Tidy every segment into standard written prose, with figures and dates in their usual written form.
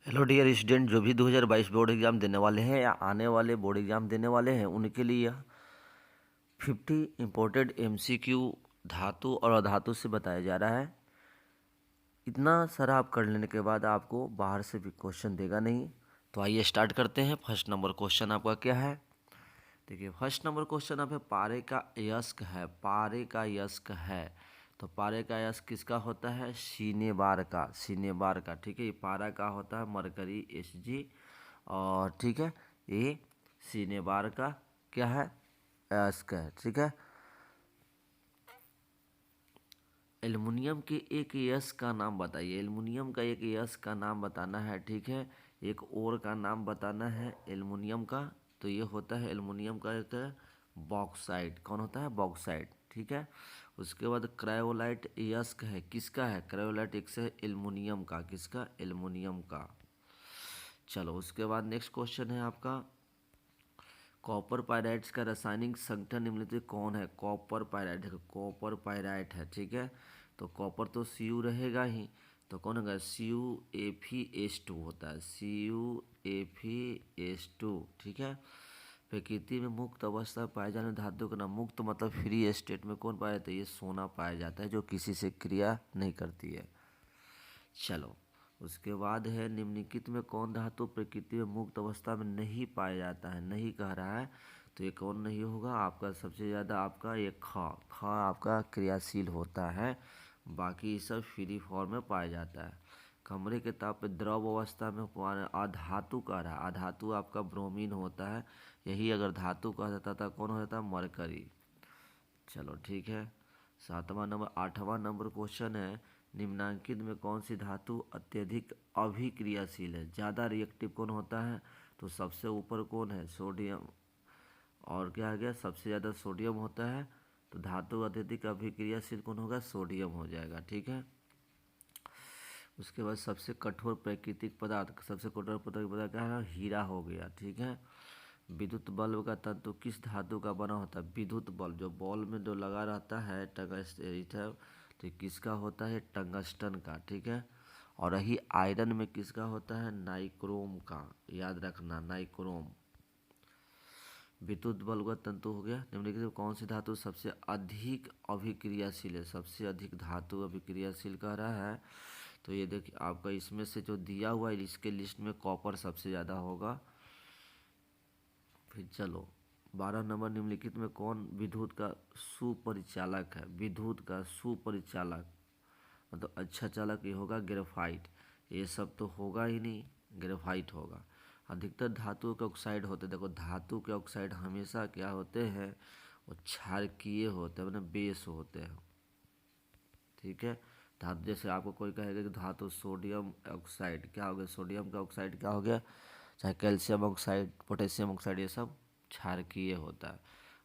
Hello dear student, जो भी 2022 board exam देने वाले हैं या आने वाले बोर्ड एग्ज़ाम देने वाले हैं उनके लिए 50 इम्पोर्टेड एमसीक्यू धातु और अधातु से बताया जा रहा है। इतना सारा आप कर लेने के बाद आपको बाहर से भी क्वेश्चन देगा नहीं। तो आइए स्टार्ट करते हैं। फर्स्ट नंबर क्वेश्चन आपका क्या है? देखिए, फर्स्ट नंबर क्वेश्चन आप है पारे का यस्क है। पारे का यस्क है तो पारे का यस्क किसका होता है? सीने बार का। सीने बार का, ठीक है। ये पारा का होता है मरकरी Hg, और ठीक है ये सीने बार का क्या है? यस्क है, ठीक है। एल्युमिनियम के एक यस्क का नाम बताइए। एल्युमिनियम का एक यस्क का नाम बताना है, ठीक है। एक और का नाम बताना है एल्युमिनियम का। तो ये होता है एल्युमिनियम का एक बॉक्साइट। कौन होता है? बॉक्साइट, ठीक है। उसके बाद क्रायोलाइट यस्क है। किसका है? क्रायोलाइट एक से एल्युमिनियम का। किसका? एल्युमिनियम का। चलो, उसके बाद नेक्स्ट क्वेश्चन है आपका, कॉपर पायराइट्स का रासायनिक संगठन निम्नलिखित कौन है? कॉपर पायराइट, देखो कॉपर पायराइट है, ठीक है। तो कॉपर तो Cu रहेगा ही, तो कौन होगा? CuFeS2 होता है। CuFeS2, ठीक है। प्रकृति में मुक्त अवस्था में पाए जाने वाले धातु का नाम। मुक्त मतलब फ्री स्टेट में कौन पाया जाता है? ये सोना पाया जाता है, जो किसी से क्रिया नहीं करती है। चलो, उसके बाद है निम्नलिखित में कौन धातु प्रकृति में मुक्त अवस्था में नहीं पाया जाता है? नहीं कह रहा है, तो ये कौन नहीं होगा आपका? सबसे ज़्यादा आपका ये ख आपका क्रियाशील होता है, बाकी सब फ्री फॉर्म में पाया जाता है। कमरे के ताप पे द्रव अवस्था में अधातु कह रहा है। अधातु आपका ब्रोमीन होता है। यही अगर धातु कह देता था कौन हो जाता? मरकरी। चलो, ठीक है। 8वां नंबर क्वेश्चन है, निम्नांकित में कौन सी धातु अत्यधिक अभिक्रियाशील है? ज़्यादा रिएक्टिव कौन होता है? तो सबसे ऊपर कौन है? सोडियम। और क्या आ गया? सबसे ज़्यादा सोडियम होता है, तो धातु अत्यधिक अभिक्रियाशील कौन होगा? सोडियम हो जाएगा, ठीक है। उसके बाद सबसे कठोर प्राकृतिक पदार्थ, सबसे कठोर प्राकृतिक पदार्थ क्या है? हीरा हो गया, ठीक है। विद्युत बल्ब का तंतु किस धातु का बना होता है? विद्युत बल्ब जो बॉल में जो लगा रहता है टंगस्टन, तो किसका होता है? टंगस्टन का, ठीक है। और रही आयरन में किसका होता है? नाइक्रोम का। याद रखना, नाइक्रोम। विद्युत बल्ब का तंतु हो गया। निम्नलिखित में कौन सी धातु सबसे अधिक अभिक्रियाशील है? सबसे अधिक धातु अभिक्रियाशील कह रहा है, तो ये देखिए आपका इसमें से जो दिया हुआ है इसके लिस्ट में कॉपर सबसे ज़्यादा होगा। फिर चलो, 12 नंबर, निम्नलिखित में कौन विद्युत का सुपरिचालक है? विद्युत का सुपरिचालक मतलब अच्छा चालक ये होगा ग्रेफाइट। ये सब तो होगा ही नहीं, ग्रेफाइट होगा। अधिकतर धातुओं के ऑक्साइड होते हैं। देखो, धातु के ऑक्साइड हमेशा क्या होते हैं? वो क्षारकीय होते हैं, मतलब बेस होते हैं, ठीक है। धातु जैसे आपको कोई कहेगा कि धातु सोडियम ऑक्साइड क्या हो गया? सोडियम का ऑक्साइड क्या हो गया? चाहे कैल्शियम ऑक्साइड, पोटेशियम ऑक्साइड, ये सब क्षारकीय होता है।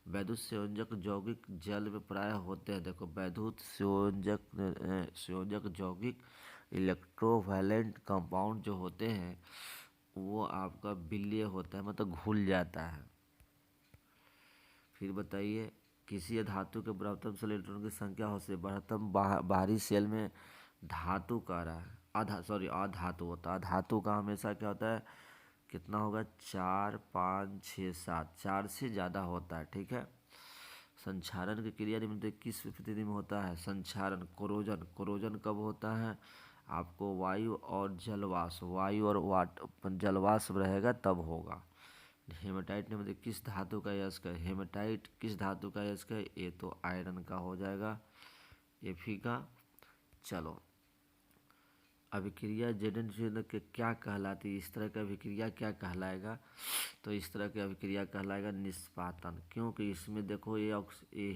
वैद्युत संयोजक यौगिक जल में प्राय होते हैं। देखो, वैद्युत संयोजक यौगिक इलेक्ट्रोवैलेंट कंपाउंड जो होते हैं वो आपका विलीय होता है, मतलब घुल जाता है। फिर बताइए, किसी धातु के बृहत्तम सेल इलेक्ट्रॉन की संख्या हो से बृहत्तम बाहरी सेल में धातु का रहा है अधातु होता है। अधातु का हमेशा क्या होता है? कितना होगा? 4, 5, 6, 7, 4 से ज़्यादा होता है, ठीक है। संक्षारण की क्रिया निम्नलिखित किस स्थिति में होता है? संक्षारण, कोरोजन। कोरोजन कब होता है? आपको वायु और जलवाष्प, वायु और जलवाष्प रहेगा तब होगा। हेमेटाइट ने मतलब किस धातु का यस्क है? हेमेटाइट किस धातु का यस्क है? ये तो आयरन का हो जाएगा, Fe का। चलो, अभिक्रिया जेडन के क्या कहलाती है? इस तरह की अभिक्रिया क्या कहलाएगा? तो इस तरह की अभिक्रिया कहलाएगा निष्पादन। क्योंकि इसमें देखो ये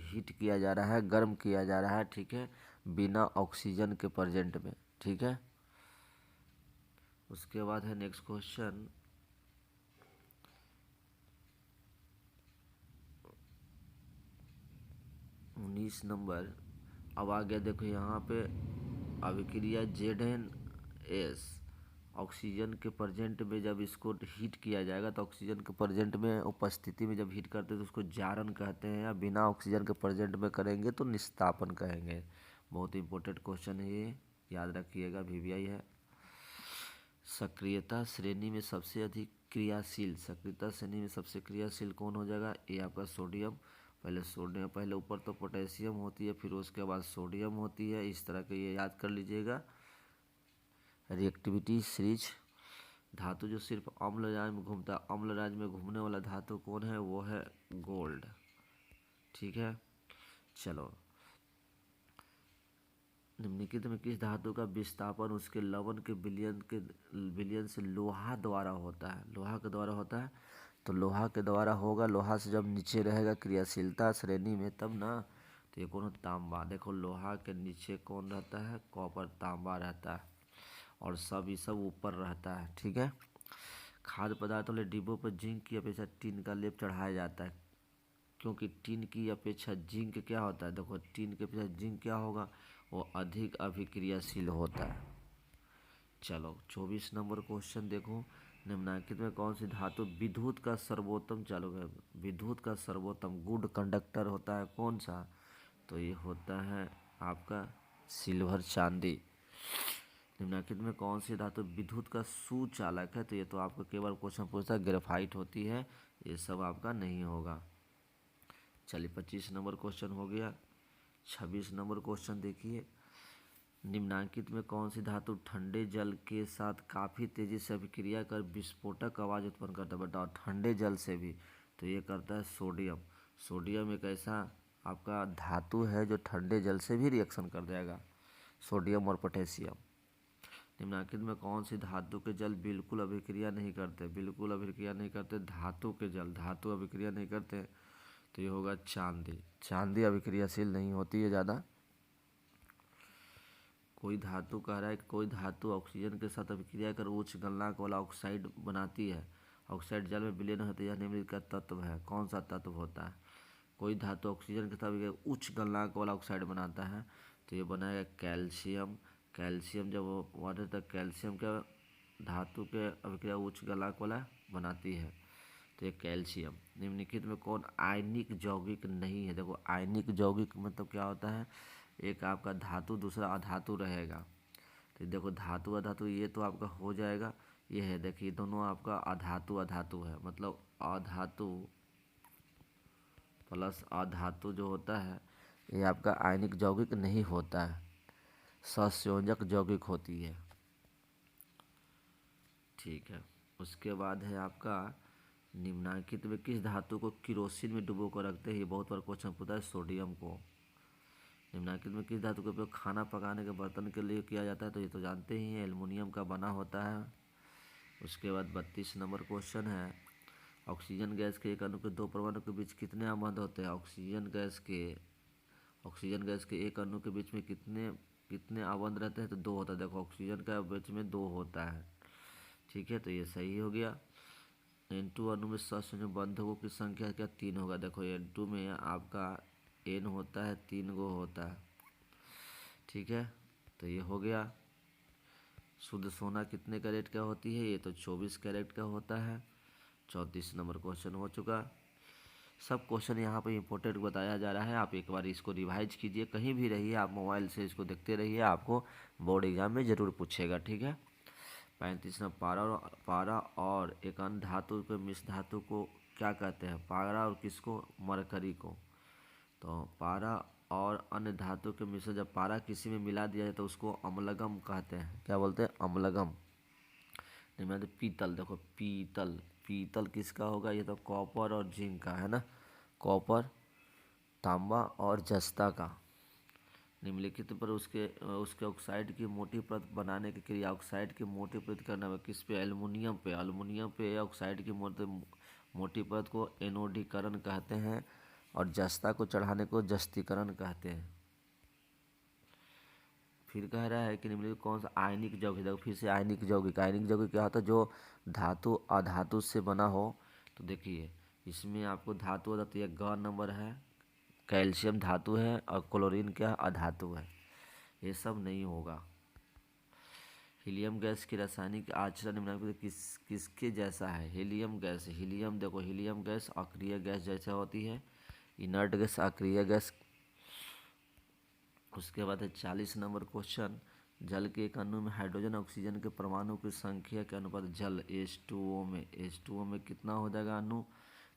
हीट किया जा रहा है, गर्म किया जा रहा है, ठीक है, बिना ऑक्सीजन के प्रेजेंट में, ठीक है। उसके बाद है नेक्स्ट क्वेश्चन, 19 नंबर। अब आ गया, देखो यहाँ पे अभिक्रिया ZnS ऑक्सीजन के प्रेजेंट में जब इसको हीट किया जाएगा तो ऑक्सीजन के प्रेजेंट में उपस्थिति में जब हीट करते हैं तो उसको जारन कहते हैं, या बिना ऑक्सीजन के प्रेजेंट में करेंगे तो निस्तापन कहेंगे। बहुत इंपॉर्टेंट क्वेश्चन है ये, याद रखिएगा, VVI है। सक्रियता श्रेणी में सबसे अधिक क्रियाशील, सक्रियता श्रेणी में सबसे क्रियाशील कौन हो जाएगा? ये आपका सोडियम। पहले ऊपर तो पोटेशियम होती है, फिर उसके बाद सोडियम होती है, इस तरह के ये याद कर लीजिएगा। रिएक्टिविटी सीरीज धातु जो सिर्फ अम्ल राज्य में घूमता है, अम्ल राज्य में घूमने वाला धातु कौन है? वो है गोल्ड। ठीक है, चलो। निम्नलिखित में किस धातु का विस्थापन उसके लवण के विलयन से लोहा द्वारा होता है? लोहा के द्वारा होता है, तो लोहा के द्वारा होगा। लोहा से जब नीचे रहेगा क्रियाशीलता श्रेणी में तब ना, तो ये कौन? तांबा। देखो लोहा के नीचे कौन रहता है? कॉपर, तांबा रहता है, और ये सब ऊपर रहता है। ठीक है। खाद्य पदार्थों वाले डिब्बों पर जिंक की अपेक्षा टिन का लेप चढ़ाया जाता है, क्योंकि टिन की अपेक्षा जिंक क्या होता है? देखो टिन की अपेक्षा जिंक क्या होगा? वो अधिक अभिक्रियाशील होता है। चलो 24 नंबर क्वेश्चन देखो। निम्नलिखित में कौन सी धातु विद्युत का सर्वोत्तम चालक है? विद्युत का सर्वोत्तम गुड कंडक्टर होता है कौन सा? तो ये होता है आपका सिल्वर, चांदी। निम्नलिखित में कौन सी धातु विद्युत का सुचालक है? तो ये तो आपका केवल क्वेश्चन पूछता है, ग्रेफाइट होती है, ये सब आपका नहीं होगा। चलिए 25 नंबर क्वेश्चन हो गया। 26 नंबर क्वेश्चन देखिए। निम्नलिखित में कौन सी धातु ठंडे जल के साथ काफ़ी तेज़ी से अभिक्रिया कर विस्फोटक आवाज़ उत्पन्न करता है? बताओ, ठंडे जल से भी, तो ये करता है सोडियम। सोडियम एक ऐसा आपका धातु है जो ठंडे जल से भी रिएक्शन कर देगा, सोडियम और पोटेशियम। निम्नलिखित में कौन सी धातु के जल बिल्कुल अभिक्रिया नहीं करते? बिल्कुल अभिक्रिया नहीं करते धातु के जल, धातु अभिक्रिया नहीं करते, तो ये होगा चांदी। चांदी अभिक्रियाशील नहीं होती है ज़्यादा। कोई धातु कह रहा है कि कोई धातु ऑक्सीजन के साथ अभिक्रिया कर उच्च गलनांक वाला ऑक्साइड बनाती है, ऑक्साइड जल में विलीन होती है, यह निम्नलिखित का तत्व है। कौन सा तत्व होता है? कोई धातु ऑक्सीजन के साथ उच्च गलनांक वाला ऑक्साइड बनाता है, तो ये बनाएगा कैल्शियम। कैल्शियम जब वो वाटर तक कैल्शियम के धातु के अभिक्रिया उच्च गलनांक वाला बनाती है, तो ये कैल्शियम। निम्नलिखित में कौन आयनिक यौगिक नहीं है? देखो आयनिक यौगिक मतलब क्या होता है? एक आपका धातु दूसरा अधातु रहेगा, तो देखो धातु अधातु ये तो आपका हो जाएगा। ये है देखिए दोनों आपका अधातु अधातु है, मतलब अधातु प्लस अधातु जो होता है ये आपका आयनिक यौगिक नहीं होता है, सहसंयोजक यौगिक होती है। ठीक है, उसके बाद है आपका निम्नलिखित में किस धातु को किरोसिन में डुबो कर रखते हैं? ये बहुत बार क्वेश्चन पूछा है, सोडियम को। निम्नलिखित में किस धातु का उपयोग खाना पकाने के बर्तन के लिए किया जाता है? तो ये तो जानते ही हैं, एल्युमिनियम का बना होता है। उसके बाद 32 नंबर क्वेश्चन है। ऑक्सीजन गैस के एक अणु के दो परमाणु के बीच कितने आबंध होते हैं? ऑक्सीजन गैस के एक अणु के बीच में कितने कितने आबंध रहते हैं? तो दो होता है। देखो ऑक्सीजन का बीच में दो होता है। ठीक है, तो ये सही हो गया। N2 अणु में सहसंयोजक बंधकों की संख्या क्या? 3 होगा। देखो N2 में आपका N होता है, 3 गो होता है। ठीक है, तो ये हो गया। शुद्ध सोना कितने कैरेट का होती है? ये तो 24 कैरेट का होता है। 34 नंबर क्वेश्चन हो चुका। सब क्वेश्चन यहाँ पे इंपॉर्टेंट बताया जा रहा है, आप एक बार इसको रिवाइज कीजिए। कहीं भी रहिए आप मोबाइल से इसको देखते रहिए, आपको बोर्ड एग्जाम में ज़रूर पूछेगा। ठीक है। 35 नंबर पारा और एक अन्य धातु के मिश्र धातु को क्या कहते हैं? पारा और किसको? मरकरी को। तो पारा और अन्य धातु के मिश्र, जब पारा किसी में मिला दिया जाए तो उसको अम्लगम कहते हैं। क्या बोलते हैं? अम्लगम। निम्न पीतल, देखो पीतल, पीतल किसका होगा? ये तो कॉपर और जिंक का है ना, कॉपर, तांबा और जस्ता का। निम्नलिखित पर उसके ऑक्साइड की मोटी परत बनाने की क्रिया, ऑक्साइड की मोटी परत करने में किस पे? एल्युमिनियम पे। एल्युमिनियम पे ऑक्साइड की मोटी परत को एनोडीकरण कहते हैं, और जस्ता को चढ़ाने को जस्तीकरण कहते हैं। फिर कह रहा है कि निम्नलिखित कौन सा आयनिक यौगिक? देखो फिर से आयनिक यौगिक। आयनिक यौगिक क्या होता है? जो धातु अधातु से बना हो। तो देखिए इसमें आपको धातु अधातु एक ग नंबर है, कैल्शियम धातु है, और क्लोरीन क्या अधातु है, ये सब नहीं होगा। हीलियम गैस की रासायनिक आचरण निम्नलिखित किसके जैसा है? हीलियम गैस, हीलियम देखो हीलियम गैस अक्रिय गैस जैसे होती है, इनर्ट गैस अक्रिय गैस। उसके बाद है 40 नंबर क्वेश्चन। जल के एक अणु में हाइड्रोजन ऑक्सीजन के परमाणु की संख्या के अनुपात जल H2O में कितना हो जाएगा अणु?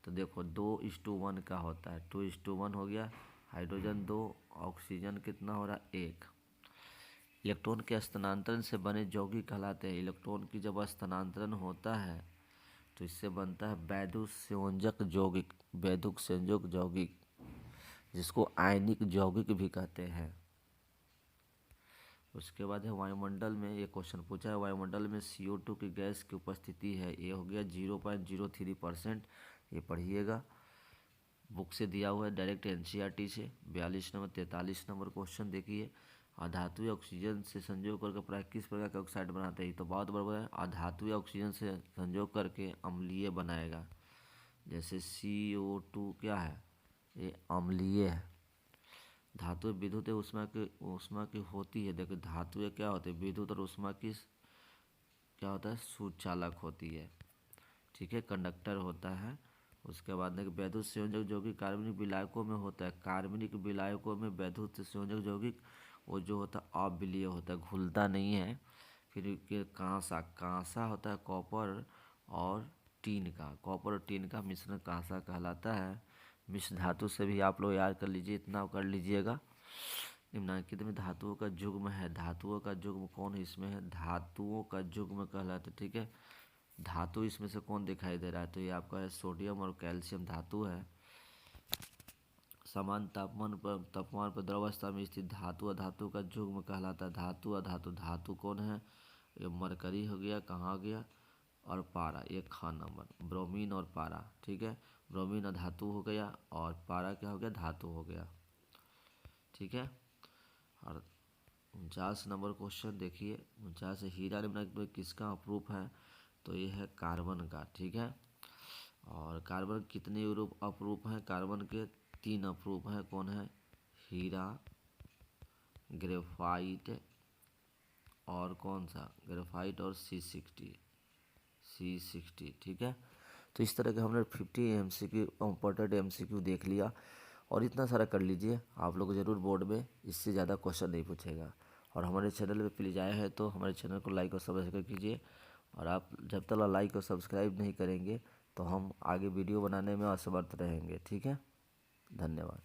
तो देखो 2:1 का होता है, 2:1 हो गया। हाइड्रोजन 2, ऑक्सीजन कितना हो रहा है 1। इलेक्ट्रॉन के स्थानांतरण से बने यौगिक कहलाते हैं। इलेक्ट्रॉन की जब स्थानांतरण होता है तो इससे बनता है वैद्युत संयोजक यौगिक, जिसको आयनिक यौगिक भी कहते हैं। उसके बाद है वायुमंडल में, ये क्वेश्चन पूछा है, वायुमंडल में CO2 की गैस की उपस्थिति है। ये हो गया 0.03%। ये पढ़िएगा, बुक से दिया हुआ है डायरेक्ट NCERT से। 42 नंबर 43 नंबर क्वेश्चन देखिए, अधातुएं ऑक्सीजन से संयोग करके प्राय किस प्रकार के ऑक्साइड बनाते हैं? तो बहुत बराबर है, अधातुएं ऑक्सीजन से संयोग करके अम्लीय बनाएगा। जैसे CO2 क्या है, ये अम्लीय है। धातुएं विद्युत ऊष्मा की होती है। देखो धातुएं क्या होती है, विद्युत और ऊष्मा की क्या होता है, सुचालक होती है, ठीक है, कंडक्टर होता है। उसके बाद देखिए वैद्युत संयोजक यौगिक कार्बनिक विलायकों में होता है। कार्बनिक विलायकों में वैद्युत संयोजक यौगिक वो जो होता है अविलीय होता है, घुलता नहीं है। फिर कांसा होता है कॉपर और टीन का मिश्रण कांसा कहलाता है। मिश्र धातु से भी आप लोग याद कर लीजिए, इतना कर लीजिएगा। निम्नलिखित में धातुओं का युग्म है। धातुओं का युग्म कौन है इसमें है, धातुओं का युग्म कहलाता है, ठीक है। धातु इसमें से कौन दिखाई दे रहा है, तो ये आपका है सोडियम और कैल्शियम धातु है। समान तापमान पर द्रवावस्था में स्थित धातु अधातु का युग्म कहलाता है। धातु कौन है, ये मरकरी हो गया, कहाँ हो गया, और पारा, ये खा नंबर, ब्रोमीन और पारा, ठीक है। ब्रोमीन अधातु हो गया और पारा क्या हो गया, धातु हो गया, ठीक है। और 49 नंबर क्वेश्चन देखिए, 49 हीरा निम्नलिखित में किसका अपरूप है? तो ये है कार्बन का, ठीक है। और कार्बन कितने यूरोप अपरूप हैं? कार्बन के 3 अपरूप हैं। कौन है, हीरा, ग्रेफाइट और कौन सा, ग्रेफाइट और C60, ठीक है। तो इस तरह के हमने 50 MCQ इम्पोर्टेंट MCQ देख लिया, और इतना सारा कर लीजिए, आप लोग ज़रूर बोर्ड में इससे ज़्यादा क्वेश्चन नहीं पूछेगा। और हमारे चैनल पे प्लीज़ आए हैं तो हमारे चैनल को लाइक और सब्सक्राइब कीजिए। और आप जब तक लाइक और सब्सक्राइब नहीं करेंगे तो हम आगे वीडियो बनाने में असमर्थ रहेंगे, ठीक है। धन्यवाद।